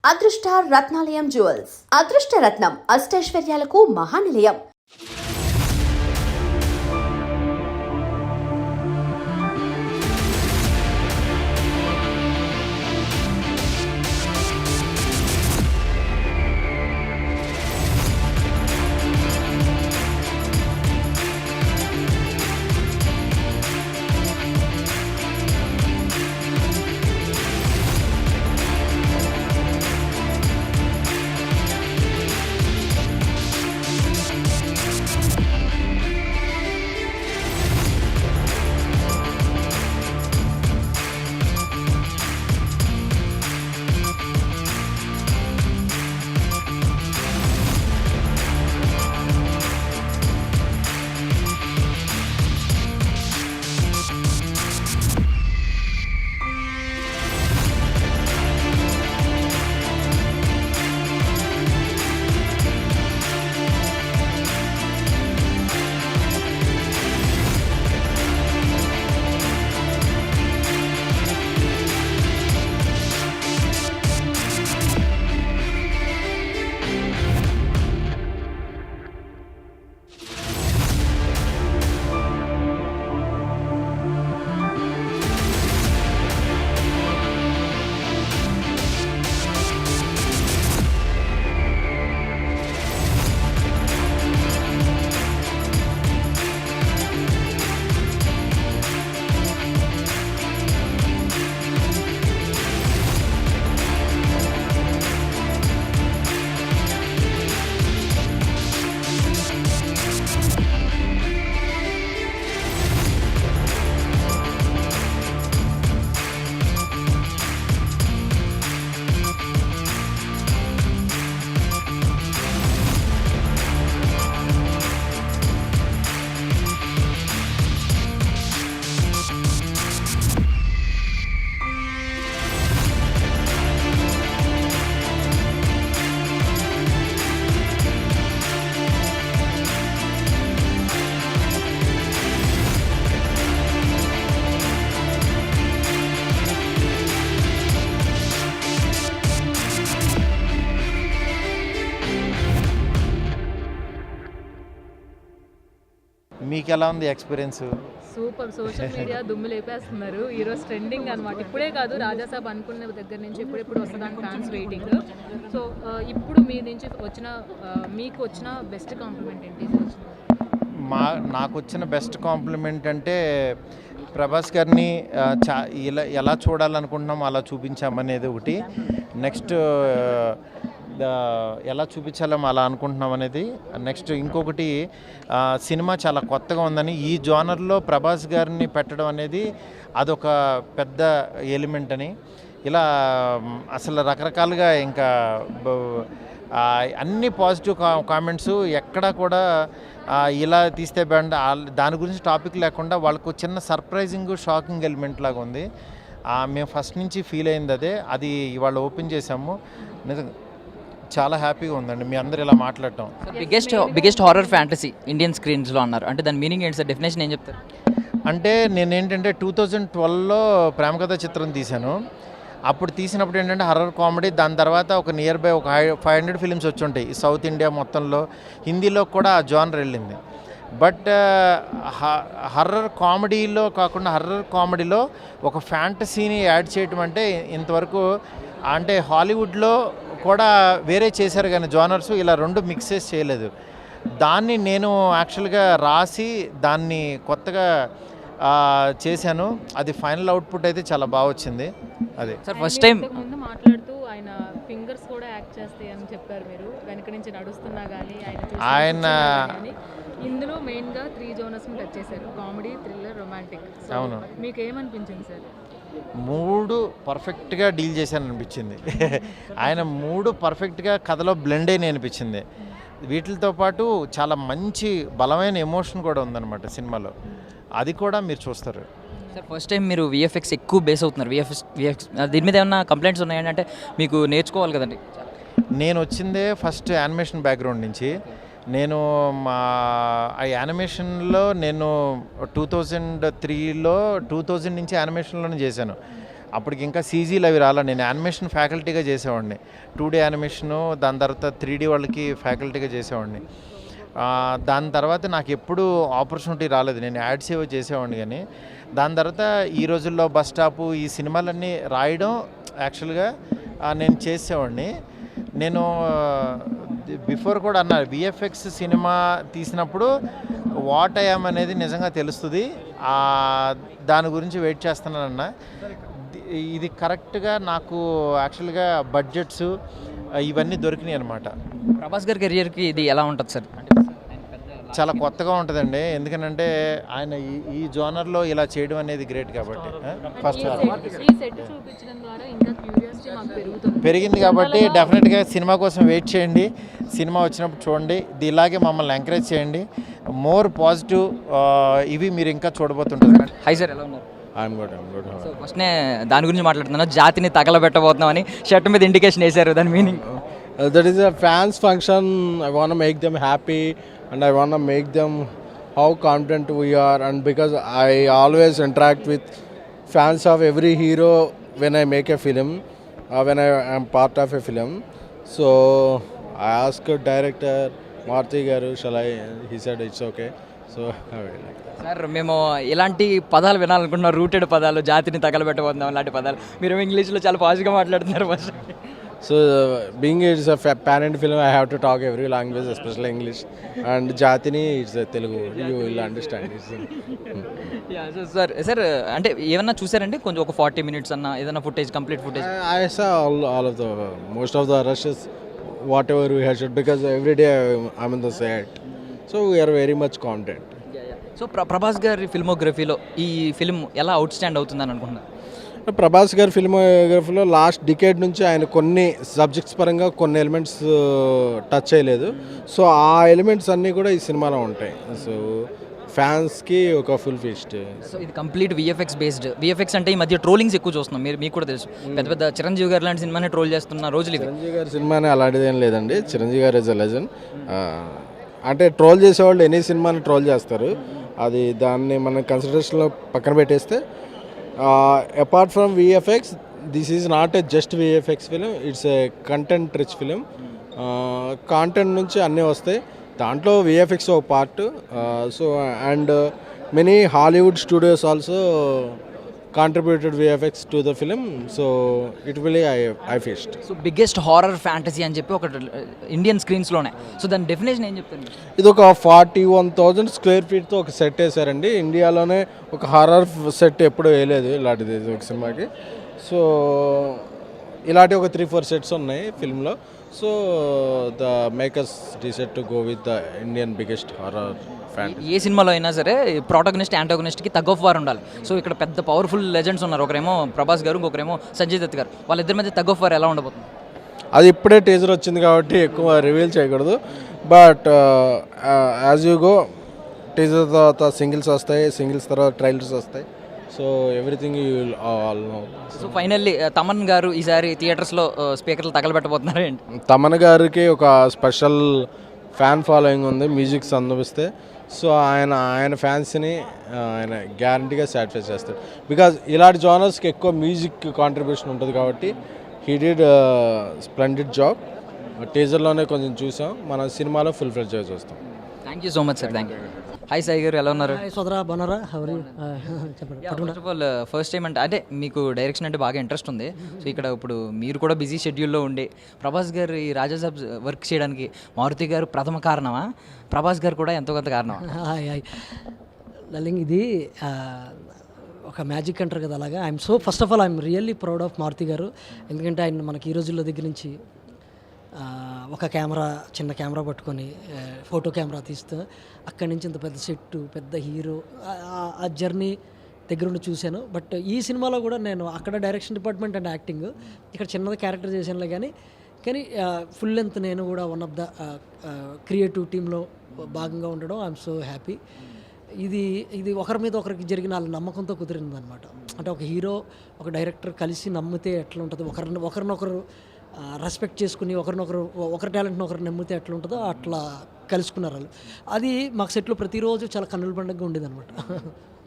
అదృష్ట రత్నాలయం జ్యువెల్స్ అదృష్ట రత్నం అష్టైశ్వర్యాలకు మహానిలయం. మీకు ఎలా ఉంది ఎక్స్పీరియన్స్? సూపర్. సోషల్ మీడియా దుమ్ము లేపేస్తున్నారు. ఈరోజు ట్రెండింగ్ అనమాట. ఇప్పుడే కాదు, రాజాసాబ్ అనుకున్న దగ్గర నుంచి ఎప్పుడెప్పుడు వస్తుందని ఫ్యాన్స్ వెయిటింగ్. సో ఇప్పుడు మీ నుంచి వచ్చిన మీకు వచ్చిన బెస్ట్ కాంప్లిమెంట్ ఏంటి? నాకు వచ్చిన బెస్ట్ కాంప్లిమెంట్ అంటే ప్రభాస్ గారిని ఎలా చూడాలనుకుంటున్నామో అలా చూపించామనేది ఒకటి. నెక్స్ట్ ఎలా చూపించాలో అలా అనుకుంటున్నాం అనేది. నెక్స్ట్ ఇంకొకటి, సినిమా చాలా కొత్తగా ఉందని, ఈ జోనర్లో ప్రభాస్ గారిని పెట్టడం అనేది అదొక పెద్ద ఎలిమెంట్ అని. ఇలా అసలు రకరకాలుగా ఇంకా అన్ని పాజిటివ్ కామెంట్స్. ఎక్కడా కూడా ఇలా తీస్తే బాగుంది దాని గురించి టాపిక్ లేకుండా వాళ్ళకు చిన్న సర్ప్రైజింగ్ షాకింగ్ ఎలిమెంట్ లాగా ఉంది. మేము ఫస్ట్ నుంచి ఫీల్ అయింది అదే. అది ఇవాళ ఓపెన్ చేసాము. నిజంగా చాలా హ్యాపీగా ఉందండి మీ అందరు ఇలా మాట్లాడటం. బిగ్గెస్ట్ హారర్ ఫ్యాంటసీ ఇండియన్ స్క్రీన్స్లో అన్నారు అంటే దాని మీనింగ్ ఏంటి సార్? డెఫినేషన్ ఏం చెప్తారు? అంటే నేనేంటంటే 2012లో ప్రేమ కథ చిత్రం తీశాను. అప్పుడు తీసినప్పుడు ఏంటంటే హర్రర్ కామెడీ. దాని తర్వాత ఒక నియర్ బై ఒక 500 ఫిలిమ్స్ వచ్చి ఉంటాయి ఈ సౌత్ ఇండియా మొత్తంలో. హిందీలో కూడా ఆ జానర్ వెళ్ళింది. బట్ హర్రర్ కామెడీలో కాకుండా హర్రర్ కామెడీలో ఒక ఫ్యాంటసీని యాడ్ చేయటం అంటే ఇంతవరకు అంటే హాలీవుడ్లో కూడా వేరే చేశారు కానీ జానర్స్ ఇలా రెండు మిక్సెస్ చేయలేదు. దాన్ని నేను యాక్చువల్గా రాసి దాన్ని కొత్తగా చేశాను. అది ఫైనల్ అవుట్పుట్ అయితే చాలా బాగా వచ్చింది. అదే సార్ ఫస్ట్ టైం ముందు మాట్లాడుతూ ఆయన ఫింగర్స్ కూడా యాక్ట్ చేస్తాయి అని చెప్పారు మీరు. వెనక నుంచి నడుస్తున్నా కానీ ఆయన ఇందులో మెయిన్గా 3 జోనర్స్ని టచ్ చేశారు: కామెడీ, థ్రిల్లర్, రొమాంటిక్. అవును, మీకు ఏమనిపించింది సార్? 3 పర్ఫెక్ట్గా డీల్ చేశాను అనిపించింది. ఆయన 3 పర్ఫెక్ట్గా కథలో బ్లెండ్ అయిన అనిపించింది. వీటితో పాటు చాలా మంచి బలమైన ఎమోషన్ కూడా ఉందన్నమాట సినిమాలో. అది కూడా మీరు చూస్తారు. సార్ ఫస్ట్ టైం మీరు విఎఫ్ఎక్స్ ఎక్కువ బేస్ అవుతున్నారు. విఎఫ్ఎక్స్ దీని మీద ఏమన్నా కంప్లైంట్స్ ఉన్నాయండి? అంటే మీకు నేర్చుకోవాలి కదండి. నేను వచ్చిందే ఫస్ట్ యానిమేషన్ బ్యాక్గ్రౌండ్ నుంచి. నేను మా యానిమేషన్లో నేను 2003లో 2000 నుంచి యానిమేషన్లోనే చేశాను. అప్పటికి ఇంకా సీజీలు అవి రాలా. నేను యానిమేషన్ ఫ్యాకల్టీగా చేసేవాడిని, 2D యానిమేషను, దాని తర్వాత 3D వాళ్ళకి ఫ్యాకల్టీగా చేసేవాడిని. దాని తర్వాత నాకు ఎప్పుడు ఆపర్చునిటీ రాలేదు, నేను యాడ్స్ ఏవో చేసేవాడిని. కానీ దాని తర్వాత ఈ రోజుల్లో బస్ స్టాపు ఈ సినిమాలన్నీ రాయడం యాక్చువల్గా నేను చేసేవాడిని. నేను బిఫోర్ కూడా అన్నా, విఎఫ్ఎక్స్ సినిమా తీసినప్పుడు వాట్ ఐఎమ్ అనేది నిజంగా తెలుస్తుంది, దాని గురించి వెయిట్ చేస్తున్నానన్నా. ఇది కరెక్ట్గా నాకు యాక్చువల్గా బడ్జెట్స్ ఇవన్నీ దొరికినాయి అనమాట. ప్రభాస్ గారి కెరియర్కి ఇది ఎలా ఉంటుంది సార్? చాలా కొత్తగా ఉంటుందండి, ఎందుకంటే ఆయన ఈ జోనర్లో ఇలా చేయడం అనేది గ్రేట్ కాబట్టి. ఫస్ట్ ఈ సెట్ చూపించడం ద్వారా ఇంకా క్యూరియాసిటీ మాకు పెరిగింది కాబట్టి డెఫినెట్గా సినిమా కోసం వెయిట్ చేయండి, సినిమా వచ్చినప్పుడు చూడండి, ఇలాగే మమ్మల్ని ఎంకరేజ్ చేయండి. మోర్ పాజిటివ్ ఇవి మీరు ఇంకా చూడబోతుంటారు. హాయ్ సార్, ఎలా ఉన్నారు? I'm good. సో ఫస్ట్నే దాని గురించి మాట్లాడుతున్నాను, జాతిని తగలబెట్టబోతున్నామని షర్ట్ మీద ఇండికేషన్ వేశారు, దాని meaning? That is a fans function. I want to make them happy and I want to make them how confident we are, and because I always interact with fans of every hero when I make a film, when I am part of a film. So I asked director Maruti garu, shall I? He said it's okay. So I really like that. Sir మేము ఇలాంటి పదాలు వినాలనుకుంటున్నాం, rooted పదాలు, జాతిని తగలబెట్టబోతున్నాం అలాంటి పదాలు. మీరు ఇంగ్లీష్లో చాలా పాజిటివ్గా మాట్లాడుతున్నారు first. So being it's a pan-India film, I have to talk every language, especially English. And Jatini, it's a Telugu. You will understand. Sir sir అంటే ఏమన్నా చూసారండి కొంచెం ఒక 40 minutes అన్న ఏదైనా footage, complete footage? I saw all of the most of the rushes, whatever we had shot, because every day I'm in the set. So we are very much confident. So Prabhas గారి ఫిల్మోగ్రఫీలో ఈ film ఎలా out stand అవుతుందని అనుకుంటున్నారు? ప్రభాస్ గారి ఫిల్మోగ్రఫీలో last decade నుంచి ఆయన కొన్ని subjects పరంగా కొన్ని ఎలిమెంట్స్ టచ్ చేయలేదు. సో ఆ ఎలిమెంట్స్ అన్నీ కూడా ఈ సినిమాలో ఉంటాయి. సో ఫ్యాన్స్కి ఒక ఫుల్ ఫీస్ట్. సో ఇది కంప్లీట్ విఎఫ్ఎక్స్ బేస్డ్. విఎఫ్ఎక్స్ అంటే ఈ మధ్య ట్రోలింగ్స్ ఎక్కువ చూస్తున్నాం, మీకు కూడా తెలుసు. పెద్ద పెద్ద చిరంజీవి గారు లాంటి సినిమానే ట్రోల్ చేస్తున్న రోజులు ఇవి. చిరంజీవి గారి సినిమానే అలాంటిది ఏం లేదండి. చిరంజీవి గారు ఇస్ అ లెజెండ్. అంటే ట్రోల్ చేసేవాళ్ళు ఎనీ సినిమాని ట్రోల్ చేస్తారు, అది దాన్ని మనం కన్సిడరేషన్లో పక్కన పెట్టేస్తే, apart from VFX, this is not a just VFX film, it's a content rich film. Content నుంచి అన్నీ వస్తాయి, దాంట్లో VFX ఒక part. So and many Hollywood studios also contributed VFX to the film, so it really I faced. So biggest horror fantasy అని చెప్పి ఒక Indian స్క్రీన్స్లోనే. So దాని definition ఏం చెప్తారు? ఇది ఒక 41,000 స్క్వేర్ ఫీట్తో ఒక సెట్ వేసారండి. ఇండియాలోనే ఒక హారర్ సెట్ ఎప్పుడు వేయలేదు ఇలాంటిది ఒక సినిమాకి. సో ఇలాంటి ఒక 3-4 సెట్స్ ఉన్నాయి ఫిల్మ్లో. So the makers decide to go with the Indian biggest horror fantasy. ఏ సినిమాలో అయినా సరే ప్రోటాగనిస్ట్ యాంటాగనిస్ట్కి తగ్ ఆఫ్ వార్ ఉండాలి. సో ఇక్కడ పెద్ద పవర్ఫుల్ లెజెండ్స్ ఉన్నారు, ఒకరేమో ప్రభాస్ గారు, ఇంకొకరేమో సంజయ్ దత్ గారు. వాళ్ళిద్దరి మధ్య తగ్ ఆఫ్ వార్ ఎలా ఉండబోతుంది? అది ఇప్పుడే టీజర్ వచ్చింది కాబట్టి ఎక్కువ రివీల్ చేయకూడదు. But as you go, teaser తర్వాత సింగిల్స్ వస్తాయి, సింగిల్స్ తర్వాత ట్రైలర్స్ వస్తాయి. So everything you will all know. So finally Thaman garu ఈసారి థియేటర్స్లో స్పీకర్లు తగలబెట్టబోతున్నారు ఏంటి? తమన్ గారికి ఒక స్పెషల్ ఫ్యాన్ ఫాలోయింగ్ ఉంది, మ్యూజిక్ సందర్భిస్తే. సో ఆయన ఫ్యాన్స్ని ఆయన గ్యారంటీగా సాటిస్ఫై చేస్తాడు, బికాజ్ ఇలాంటి జానర్స్కి ఎక్కువ మ్యూజిక్ కాంట్రిబ్యూషన్ ఉంటుంది కాబట్టి. He did splendid job. టీజర్లోనే కొంచెం చూసాం, మన సినిమాలో ఫుల్ ఫ్లెడ్జ్గా చూస్తాం. Thank you so much sir. Thank you. Hi Sai గారు, ఎలా ఉన్నారు? సోదరా బాగున్నారా? చెప్పండి. First of all first time అంటే మీకు డైరెక్షన్ అంటే బాగా ఇంట్రెస్ట్ ఉంది. సో ఇక్కడ ఇప్పుడు మీరు కూడా బిజీ షెడ్యూల్లో ఉండి ప్రభాస్ గారు ఈ రాజాసాబ్ వర్క్ చేయడానికి మారుతి గారు ప్రథమ కారణమా, ప్రభాస్ గారు కూడా ఎంతో కొంత కారణమా? లలింగ్, ఇది ఒక మ్యాజిక్ అంటారు కదా, అలాగా. First of all I'm really proud of Maruthi garu. ఎందుకంటే ఆయన మనకి ఈ రోజుల్లో దగ్గర నుంచి ఒక చిన్న కెమెరా పట్టుకొని ఫోటో కెమెరా తీస్తూ అక్కడి నుంచి ఇంత పెద్ద సెట్టు, పెద్ద హీరో, ఆ జర్నీ దగ్గరుండి చూశాను. బట్ ఈ సినిమాలో కూడా నేను అక్కడ డైరెక్షన్ డిపార్ట్మెంట్ అండ్ యాక్టింగ్, ఇక్కడ చిన్నది క్యారెక్టర్ చేశానులే. కానీ ఫుల్ లెంత్ నేను కూడా వన్ ఆఫ్ ద క్రియేటివ్ టీంలో భాగంగా ఉండడం ఐఎమ్ సో హ్యాపీ. ఇది ఒకరి మీద ఒకరికి జరిగిన వాళ్ళ నమ్మకంతో కుదిరింది అనమాట. అంటే ఒక హీరో, ఒక డైరెక్టర్ కలిసి నమ్మితే ఎట్లా ఉంటుంది, ఒకరినొకరు రెస్పెక్ట్ చేసుకుని ఒకరి టాలెంట్ని ఒకరు నమ్మితే ఎట్లా ఉంటుందో అట్లా కలుసుకున్నారు వాళ్ళు. అది మాకు సెట్లో ప్రతిరోజు చాలా కన్నుల పండుగగా ఉండేది అనమాట.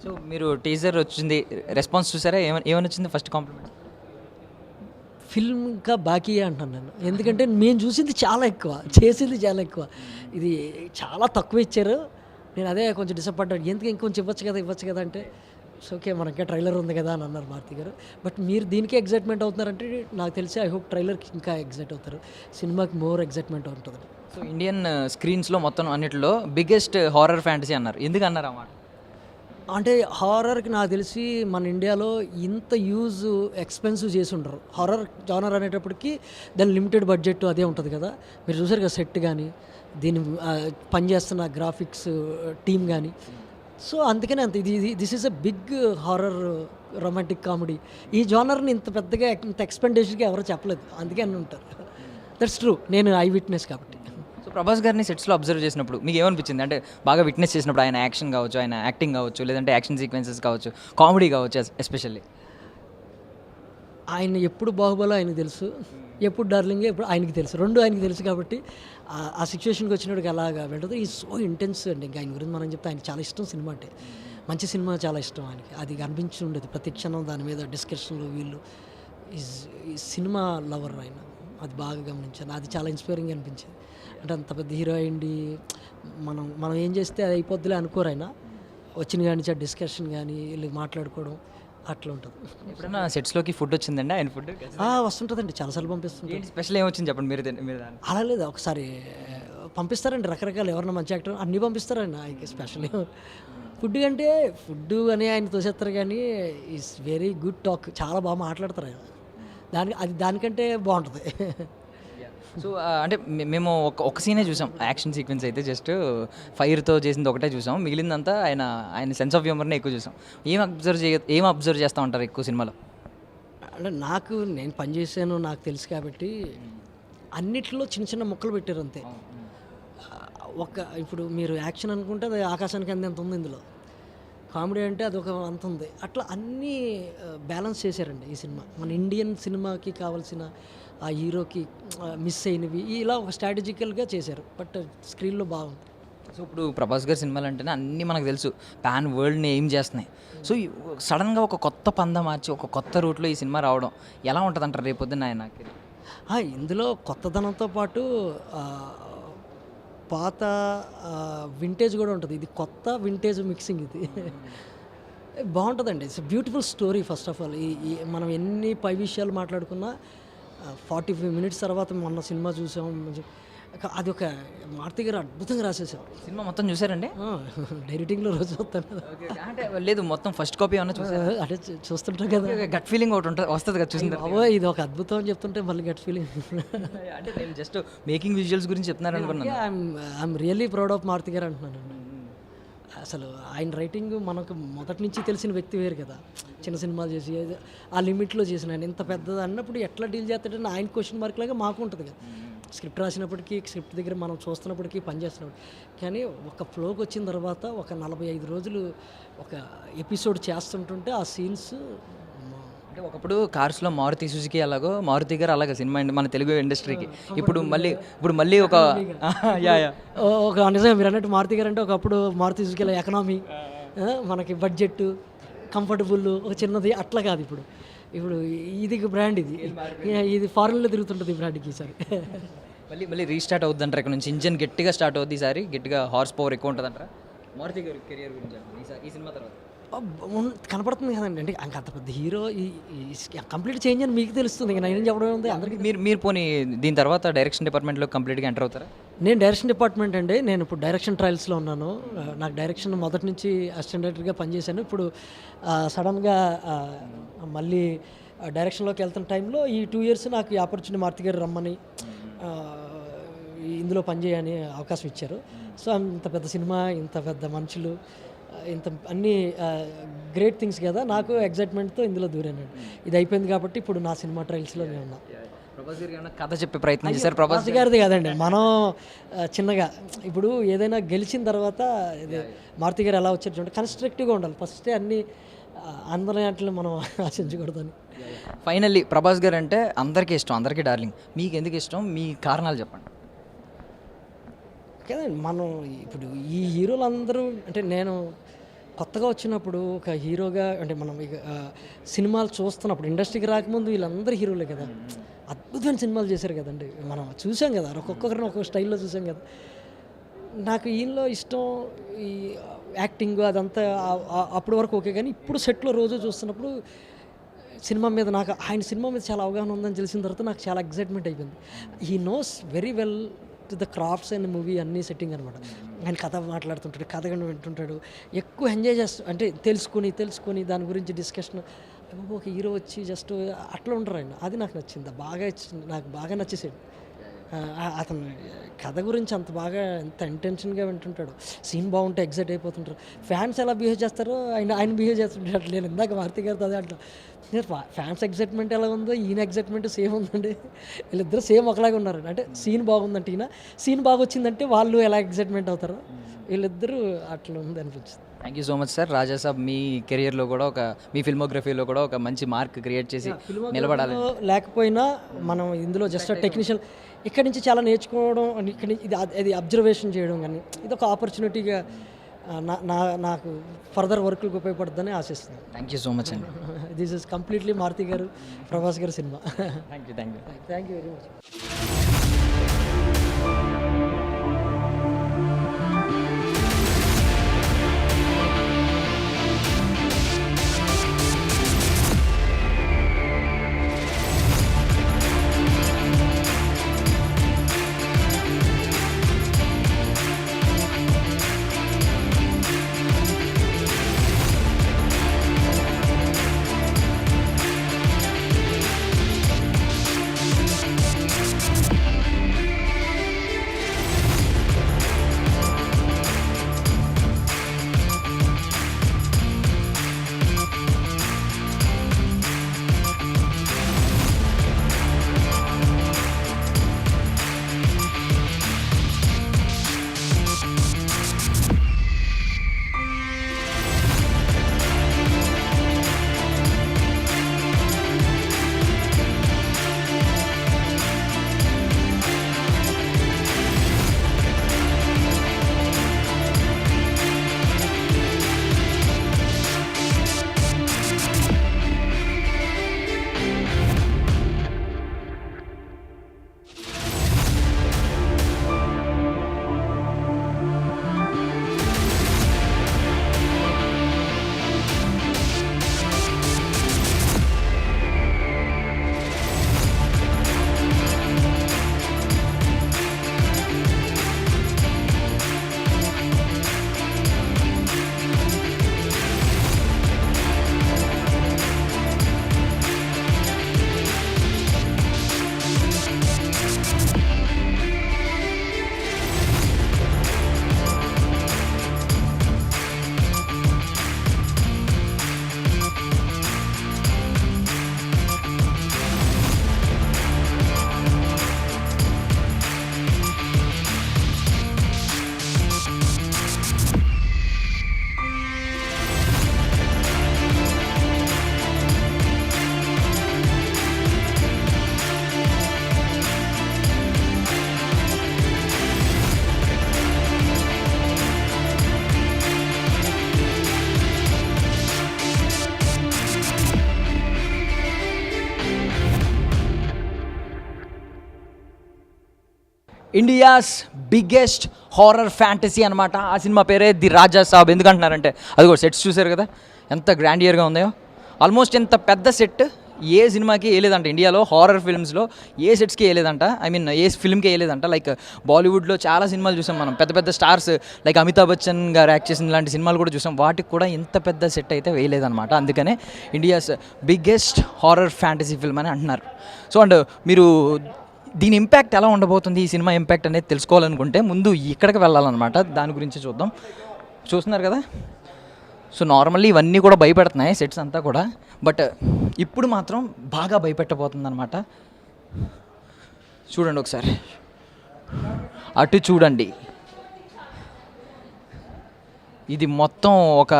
సో మీరు టీజర్ వచ్చింది, రెస్పాన్స్ చూసారా? ఏమని వచ్చింది ఫస్ట్ కాంప్లిమెంట్? ఫిల్మ్ ఇంకా బాకీ అంటున్నాను నేను, ఎందుకంటే మేము చూసింది చాలా ఎక్కువ, చేసింది చాలా ఎక్కువ, ఇది చాలా తక్కువ ఇచ్చారు. నేను అదే కొంచెం డిసప్పాయింట్, ఎందుకు ఇంకొంచెం ఇవ్వచ్చు కదా అంటే ఓకే మనకి ఇంకా ట్రైలర్ ఉంది కదా అని అన్నారు మారుతి గారు. బట్ మీరు దీనికి ఎగ్జైట్మెంట్ అవుతున్నారంటే నాకు తెలిసి ఐ హోప్ ట్రైలర్కి ఇంకా ఎగ్జైట్ అవుతారు, సినిమాకి మోర్ ఎగ్జైట్మెంట్ ఉంటుంది. సో ఇండియన్ స్క్రీన్స్లో మొత్తం అన్నిటిలో బిగ్గెస్ట్ హారర్ ఫ్యాంటసీ అన్నారు, ఎందుకు అన్నారు అన్నమాట? అంటే హారర్కి నాకు తెలిసి మన ఇండియాలో ఇంత యూజ్ ఎక్స్పెన్సివ్ చేసి ఉండరు. హారర్ జానర్ అనేటప్పటికి దాని లిమిటెడ్ బడ్జెట్ అదే ఉంటుంది కదా, మీరు చూసారు కదా సెట్ కానీ దీని పనిచేస్తున్న గ్రాఫిక్స్ టీమ్ కానీ. సో అందుకనే అంత this is a big horror romantic comedy. ఈ జానర్ని ఇంత పెద్దగా ఇంత ఎక్స్పెండేషన్గా ఎవరు చెప్పలేదు, అందుకే అని ఉంటారు. దట్స్ ట్రూ, నేను ఐ విట్నెస్ కాబట్టి. సో ప్రభాస్ గారిని సెట్స్లో అబ్జర్వ్ చేసినప్పుడు మీకు ఏమనిపించింది? అంటే బాగా విట్నెస్ చేసినప్పుడు ఆయన యాక్షన్ కావచ్చు, ఆయన యాక్టింగ్ కావచ్చు, లేదంటే యాక్షన్ సీక్వెన్సెస్ కావచ్చు, కామెడీ కావచ్చు ఎస్పెషల్లీ. ఆయన ఎప్పుడు బాహుబలి ఆయనకు తెలుసు, ఎప్పుడు డార్లింగే ఎప్పుడు ఆయనకి తెలుసు, రెండు ఆయనకి తెలుసు కాబట్టి ఆ సిచ్యువేషన్కి వచ్చినట్టుగా అలాగా వెళ్ళదు. ఈ సో ఇంటెన్స్ అండి. ఇంకా ఆయన గురించి మనం చెప్తే ఆయనకి చాలా ఇష్టం సినిమా అంటే, మంచి సినిమా చాలా ఇష్టం ఆయనకి. అది అనిపించి ఉండేది ప్రతి క్షణం దాని మీద డిస్కషన్లు, వీళ్ళు ఈ సినిమా లవర్ ఆయన, అది బాగా గమనించాను. అది చాలా ఇన్స్పైరింగ్ అనిపించింది. అంటే అంత పెద్ద హీరో అయ్యింది, మనం ఏం చేస్తే అది అయిపోద్దిలే అనుకోరు ఆయన. వచ్చిన కానీ ఆ డిస్కషన్ కానీ వీళ్ళు మాట్లాడుకోవడం అట్లా ఉంటుంది. ఎప్పుడైనా సెట్స్లోకి ఫుడ్ వచ్చిందండి ఆయన ఫుడ్? వస్తుంటుందండి, చాలాసార్లు పంపిస్తుంటారు. ఏంటి స్పెషల్ ఏమొచ్చింది చెప్పండి మీరు దాన్ని. అలా లేదు, ఒకసారి పంపిస్తారండి రకరకాలు, ఎవరన్నా మంచి యాక్టర్ అన్నీ పంపిస్తారండి ఆయనకి. స్పెషల్ ఫుడ్ అంటే ఫుడ్ అని ఆయన తోసేస్తారు కానీ ఈజ్ వెరీ గుడ్ టాక్, చాలా బాగా మాట్లాడతారు ఆయన. దానికంటే బాగుంటుంది. సో అంటే మేము ఒక సీనే చూసాం, యాక్షన్ సీక్వెన్స్ అయితే జస్ట్ ఫైర్తో చేసింది ఒకటే చూసాం, మిగిలిందంతా ఆయన సెన్స్ ఆఫ్ హ్యూమర్ని ఎక్కువ చూసాం. ఏం అబ్జర్వ్ చేస్తూ ఉంటారు ఎక్కువ సినిమాలో? అంటే నేను పనిచేసాను, నాకు తెలుసు కాబట్టి అన్నిట్లో చిన్న చిన్న ముక్కలు పెట్టారు అంతే. ఇప్పుడు మీరు యాక్షన్ అనుకుంటే అది ఆకాశానికి ఎంత ఉంది, ఇందులో కామెడీ అంటే అదొక అంత ఉంది. అట్లా అన్నీ బ్యాలెన్స్ చేశారండి ఈ సినిమా. మన ఇండియన్ సినిమాకి కావాల్సిన ఆ హీరోకి మిస్ అయినవి ఇలా ఒక స్ట్రాటజికల్గా చేశారు, బట్ స్క్రీన్లో బాగుంది. సో ఇప్పుడు ప్రభాస్ గారి సినిమాలు అంటేనే అన్నీ మనకు తెలుసు, పాన్ వరల్డ్ని ఏం చేస్తున్నాయి. సో సడన్గా ఒక కొత్త పంద మార్చి ఒక కొత్త రూట్లో ఈ సినిమా రావడం ఎలా ఉంటుంది అంటారు రేపొద్దున ఆయనకి? ఇందులో కొత్తదనంతో పాటు పాత వింటేజ్ కూడా ఉంటుంది. ఇది కొత్త వింటేజ్ మిక్సింగ్, ఇది బాగుంటుందండి. It's beautiful story. First of all మనం ఎన్ని పై విషయాలు మాట్లాడుకున్నా 45 minutes తర్వాత మొన్న సినిమా చూసాం, అది ఒక మారుతి గారు అద్భుతంగా రాసేసాం. సినిమా మొత్తం చూసారండి? డైరెక్టింగ్లో రోజు వస్తాను అంటే లేదు, మొత్తం ఫస్ట్ కాపీ ఏమన్నా చూసారు? అంటే చూస్తుంటాం కదా, గట్ ఫీలింగ్ ఒకటి ఉంటుంది, వస్తుంది కదా చూసిన అవో ఇది ఒక అద్భుతం అని చెప్తుంటే మళ్ళీ గట్ ఫీలింగ్. అంటే నేను జస్ట్ మేకింగ్ విజువల్స్ గురించి చెప్తున్నారు అనుకున్నాను. I'm really proud of Maruthi garu అంటున్నాను. అసలు ఆయన రైటింగ్ మనకు మొదటి నుంచి తెలిసిన వ్యక్తి వేరు కదా, చిన్న సినిమాలు చేసి ఆ లిమిట్లో చేసిన ఆయన ఇంత పెద్దది అన్నప్పుడు ఎట్లా డీల్ చేస్తాడని ఆయన క్వశ్చన్ మార్క్ లాగా మాకు ఉంటుంది కదా. స్క్రిప్ట్ రాసినప్పటికీ, స్క్రిప్ట్ దగ్గర మనం చూస్తున్నప్పటికీ, పని చేస్తున్నప్పుడు. కానీ ఒక ఫ్లోకి వచ్చిన తర్వాత ఒక 45 రోజులు ఒక ఎపిసోడ్ చేస్తుంటుంటే ఆ సీన్స్. అంటే ఒకప్పుడు కార్స్లో మారుతి సుజుకి అలాగో, మారుతి గారు అలాగే సినిమా మన తెలుగు ఇండస్ట్రీకి. ఇప్పుడు మళ్ళీ ఒక నిజంగా మీరు అన్నట్టు మారుతి గారు అంటే ఒకప్పుడు మారుతి సుజుకిలో ఎకనామీ, మనకి బడ్జెట్, కంఫర్టబుల్, ఒక చిన్నది అట్లా కాదు. ఇప్పుడు ఇది బ్రాండ్, ఇది ఫారెన్లో తిరుగుతుంటుంది ఈ బ్రాండ్కి. ఈసారి మళ్ళీ రీస్టార్ట్ అవుద్ది అంటారు. ఇక్కడ నుంచి ఇంజన్ గట్టిగా స్టార్ట్ అవుద్ది ఈసారి, గట్టిగా హార్స్ పవర్ ఎక్కువ ఉంటుంది అంటారా మారుతి గారి కెరియర్ గురించి ఈ సినిమా తర్వాత? కనపడుతుంది కదండి. అంటే అంత పెద్ద హీరో కంప్లీట్ చేంజ్ అని మీకు తెలుస్తుంది, ఇంకా నేను చెప్పడం ఉంది అందరికీ. మీరు పోనీ దీని తర్వాత డైరెక్షన్ డిపార్ట్మెంట్లో కంప్లీట్గా ఎంటర్ అవుతారా? నేను డైరెక్షన్ డిపార్ట్మెంట్ అండి. నేను ఇప్పుడు డైరెక్షన్ ట్రయల్స్లో ఉన్నాను. నాకు డైరెక్షన్ మొదటి నుంచి అసిస్టెంట్ డైరెక్టర్గా పనిచేశాను. ఇప్పుడు సడన్గా మళ్ళీ డైరెక్షన్లోకి వెళ్తున్న టైంలో ఈ 2 years నాకు ఈ ఆపర్చునిటీ మారుతి గారు రమ్మని ఇందులో పనిచేయని అవకాశం ఇచ్చారు. సో ఇంత పెద్ద సినిమా, ఇంత పెద్ద మనుషులు, ఇంత అన్ని గ్రేట్ థింగ్స్ కదా, నాకు ఎగ్జైట్మెంట్తో ఇందులో దూరానండి. ఇది అయిపోయింది కాబట్టి ఇప్పుడు నా సినిమా ట్రయల్స్లో నేను ఉన్నా. ప్రభాస్ గారు ఏమైనా కథ చెప్పే ప్రయత్నం చేశారు? ప్రభాస్ గారిది కాదండి, మనం చిన్నగా ఇప్పుడు ఏదైనా గెలిచిన తర్వాత ఇది మారుతి గారు ఎలా వచ్చారు చూడండి, కన్స్ట్రక్టివ్గా ఉండాలి ఫస్టే, అన్ని అందరి వాటిని మనం ఆశించకూడదని. ఫైనల్లీ ప్రభాస్ గారు అంటే అందరికీ ఇష్టం, అందరికీ డార్లింగ్. మీకు ఎందుకు ఇష్టం, మీ కారణాలు చెప్పండి. కదండి మనం ఇప్పుడు ఈ హీరోలు అందరూ, అంటే నేను కొత్తగా వచ్చినప్పుడు ఒక హీరోగా అంటే మనం ఇక సినిమాలు చూస్తున్నప్పుడు ఇండస్ట్రీకి రాకముందు వీళ్ళందరూ హీరోలే కదా, అద్భుతమైన సినిమాలు చేశారు కదండి, మనం చూసాం కదా, ఒక్కొక్కరిని ఒక్కొక్క స్టైల్లో చూసాం కదా. నాకు ఈయనలో ఇష్టం ఈ యాక్టింగ్ అదంతా అప్పటి వరకు ఓకే, కానీ ఇప్పుడు సెట్లో రోజు చూస్తున్నప్పుడు సినిమా మీద నాకు ఆయన సినిమా మీద చాలా అవగాహన ఉందని తెలిసిన తర్వాత నాకు చాలా ఎగ్జైట్మెంట్ అయిపోయింది. He knows very well to the crafts and movie అన్నీ సెట్టింగ్ అనమాట. ఆయన కథ మాట్లాడుతుంటాడు, కథ వింటుంటాడు, ఎక్కువ ఎంజాయ్ చేస్తూ అంటే తెలుసుకొని దాని గురించి డిస్కషన్. ఒక హీరో వచ్చి జస్ట్ అట్లా ఉంటారు ఆయన, అది నాకు నచ్చింది, నాకు బాగా నచ్చేసాడు. అతను కథ గురించి అంత బాగా ఎంత ఇంటెన్షన్గా వింటుంటాడు, సీన్ బాగుంటే ఎగ్జైట్ అయిపోతుంటారు. ఫ్యాన్స్ ఎలా బిహేవ్ చేస్తారో ఆయన బిహేవ్ చేస్తుంటాడు. నేను ఇందాక మారుతి గారితో అదే అంటాను, ఫ్యాన్స్ ఎగ్జైట్మెంట్ ఎలా ఉందో ఈయన ఎగ్జైట్మెంట్ సేమ్ ఉందండి, వీళ్ళిద్దరు సేమ్ ఒకలాగే ఉన్నారు. అంటే సీన్ బాగుందంటే ఈయన, సీన్ బాగా వచ్చిందంటే వాళ్ళు ఎలా ఎగ్జైట్మెంట్ అవుతారో వీళ్ళిద్దరూ అట్లా ఉంది అనిపించింది. Thank you so much sir. Raja Saab మీ కెరియర్లో కూడా మీ ఫిల్మోగ్రఫీలో కూడా ఒక మంచి మార్క్ క్రియేట్ చేసి నిలబడాలి. లేకపోయినా మనం ఇందులో జస్ట్ టెక్నీషియన్ ఇక్కడి నుంచి చాలా నేర్చుకోవడం, ఇక్కడి నుంచి ఇది అబ్జర్వేషన్ చేయడం, కానీ ఇది ఒక ఆపర్చునిటీగా నాకు ఫర్దర్ వర్క్లకు ఉపయోగపడుతుందని ఆశిస్తున్నాను. థ్యాంక్ యూ సో మచ్ అండి. దిస్ ఇస్ కంప్లీట్లీ మారుతి గారు, ప్రభాస్ గారు cinema. Thank you very much. India's biggest horror fantasy అనమాట. ఆ సినిమా పేరే ది రాజా సాబ్. ఎందుకంటున్నారంటే అది కూడా సెట్స్ చూసారు కదా ఎంత గ్రాండియర్గా ఉన్నాయో. ఆల్మోస్ట్ ఎంత పెద్ద సెట్ ఏ సినిమాకి వేయలేదంట ఇండియాలో, హారర్ ఫిల్మ్స్లో ఏ సెట్స్కి వేయలేదంట, ఐ మీన్ ఏ ఫిల్మ్కి వేయలేదంట. లైక్ బాలీవుడ్లో చాలా సినిమాలు చూసాం మనం, పెద్ద పెద్ద స్టార్స్ లైక్ అమితాబ్ బచ్చన్ గారు యాక్ట్ చేసిన లాంటి సినిమాలు కూడా చూసాం, వాటికి కూడా ఇంత పెద్ద సెట్ అయితే వేయలేదన్నమాట. అందుకనే India's biggest horror fantasy film అని అంటున్నారు. సో అండ్ మీరు దీని ఇంపాక్ట్ ఎలా ఉండబోతుంది, ఈ సినిమా ఇంపాక్ట్ అనేది తెలుసుకోవాలనుకుంటే ముందు ఇక్కడికి వెళ్ళాలన్నమాట. దాని గురించి చూద్దాం. చూస్తున్నారు కదా, సో నార్మల్లీ ఇవన్నీ కూడా భయపెడుతున్నాయి సెట్స్ అంతా కూడా, బట్ ఇప్పుడు మాత్రం బాగా భయపెట్టబోతుంది అనమాట. చూడండి ఒకసారి, అటు చూడండి, ఇది మొత్తం ఒక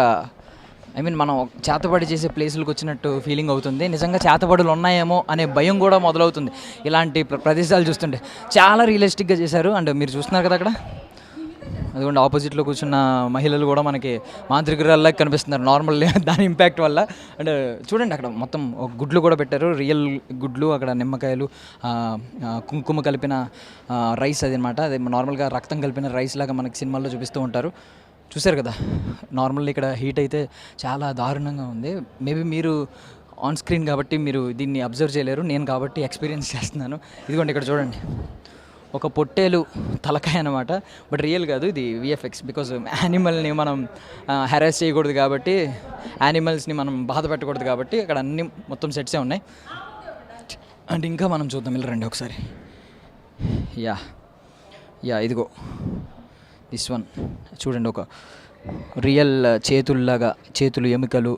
ఐ మీన్ మనం చేతబడి చేసే ప్లేసులకు వచ్చినట్టు ఫీలింగ్ అవుతుంది. నిజంగా చేతబడులు ఉన్నాయేమో అనే భయం కూడా మొదలవుతుంది ఇలాంటి ప్రదేశాలు చూస్తుంటే. చాలా రియలిస్టిక్గా చేశారు. అండ్ మీరు చూస్తున్నారు కదా అక్కడ అదిగోండి ఆపోజిట్లో కూర్చున్న మహిళలు కూడా మనకి మాంత్రికురాల్లా కనిపిస్తున్నారు నార్మల్ దాని ఇంపాక్ట్ వల్ల. అండ్ చూడండి అక్కడ మొత్తం ఒక గుడ్లు కూడా పెట్టారు, రియల్ గుడ్లు, అక్కడ నిమ్మకాయలు, కుంకుమ కలిపిన రైస్ అది అనమాట. అది నార్మల్గా రక్తం కలిపిన రైస్ లాగా మనకి సినిమాల్లో చూపిస్తూ ఉంటారు. చూశారు కదా, నార్మల్ ఇక్కడ హీట్ అయితే చాలా దారుణంగా ఉంది. మేబీ మీరు ఆన్ స్క్రీన్ కాబట్టి మీరు దీన్ని అబ్జర్వ్ చేయలేరు, నేను కాబట్టి ఎక్స్పీరియన్స్ చేస్తున్నాను. ఇదిగోండి ఇక్కడ చూడండి, ఒక పొట్టేలు తలకాయ అనమాట, బట్ రియల్ కాదు, ఇది విఎఫ్ఎక్స్. బికాజ్ యానిమల్ని మనం హెరాస్ చేయకూడదు కాబట్టి, యానిమల్స్ని మనం బాధ పెట్టకూడదు కాబట్టి అక్కడ అన్ని మొత్తం సెట్సే ఉన్నాయి. అండ్ ఇంకా మనం చూద్దాం, ఇలా రండి ఒకసారి. యా ఇదిగో దిస్ వన్ చూడండి, ఒక రియల్ చేతులు ఎముకలు